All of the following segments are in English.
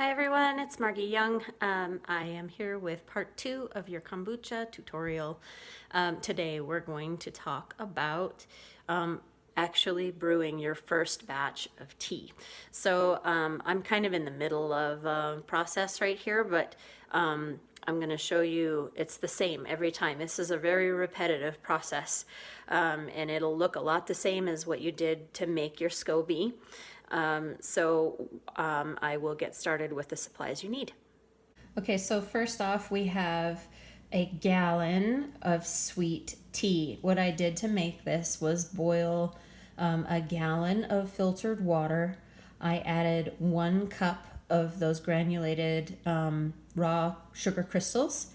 Hi everyone, it's Margie Young. I am here with part 2 of your kombucha tutorial. Today we're going to talk about actually brewing your first batch of tea. So I'm kind of in the middle of a process right here, but I'm going to show you it's the same every time. This is a very repetitive process, and it'll look a lot the same as what you did to make your SCOBY. I will get started with the supplies you need. Okay, so first off, we have a gallon of sweet tea. What I did to make this was boil a gallon of filtered water. I added 1 cup of those granulated raw sugar crystals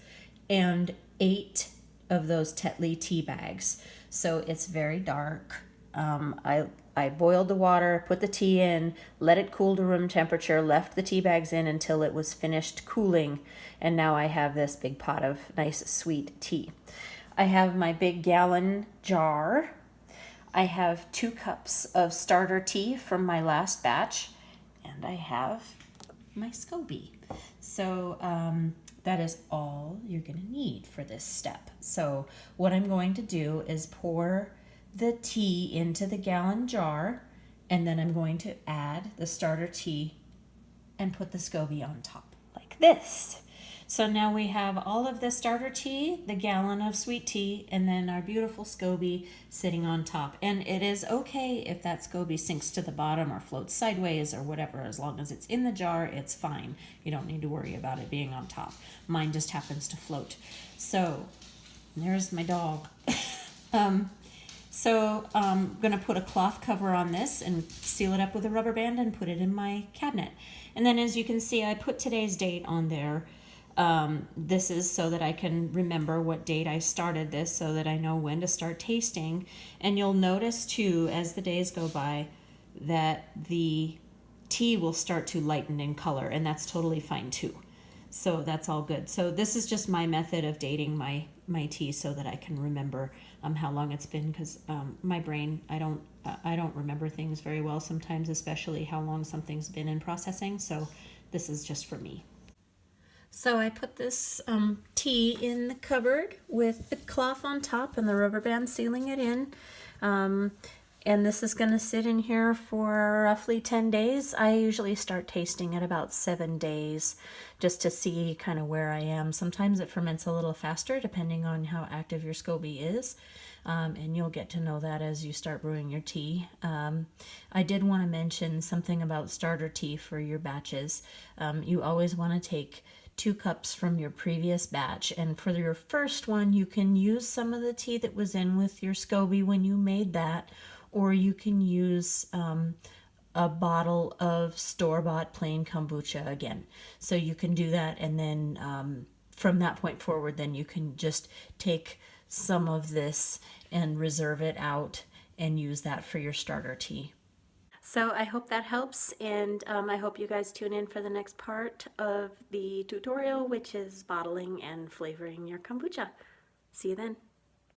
and 8 of those Tetley tea bags. So it's very dark. I boiled the water, put the tea in, let it cool to room temperature, left the tea bags in until it was finished cooling, and now I have this big pot of nice sweet tea. I have my big gallon jar. I have 2 cups of starter tea from my last batch, and I have my SCOBY. So that is all you're going to need for this step. So what I'm going to do is pour the tea into the gallon jar, and then I'm going to add the starter tea and put the SCOBY on top like this. So now we have all of the starter tea, the gallon of sweet tea, and then our beautiful SCOBY sitting on top. And it is okay if that SCOBY sinks to the bottom or floats sideways or whatever. As long as it's in the jar, it's fine. You don't need to worry about it being on top. Mine just happens to float. So there's my dog. So I'm going to put a cloth cover on this and seal it up with a rubber band and put it in my cabinet. And then as you can see, I put today's date on there. This is so that I can remember what date I started this, so that I know when to start tasting. And you'll notice too, as the days go by, that the tea will start to lighten in color, and that's totally fine too. So that's all good. So this is just my method of dating my tea so that I can remember how long it's been, because my brain, I don't remember things very well sometimes, especially how long something's been in processing. So this is just for me. So I put this tea in the cupboard with the cloth on top and the rubber band sealing it in. And this is going to sit in here for roughly 10 days. I usually start tasting at about 7 days just to see kind of where I am. Sometimes it ferments a little faster depending on how active your SCOBY is. And you'll get to know that as you start brewing your tea. I did want to mention something about starter tea for your batches. You always want to take 2 cups from your previous batch, and for your first one you can use some of the tea that was in with your SCOBY when you made that, or you can use a bottle of store-bought plain kombucha again. So you can do that, and then from that point forward, then you can just take some of this and reserve it out and use that for your starter tea. So I hope that helps, and I hope you guys tune in for the next part of the tutorial, which is bottling and flavoring your kombucha. See you then.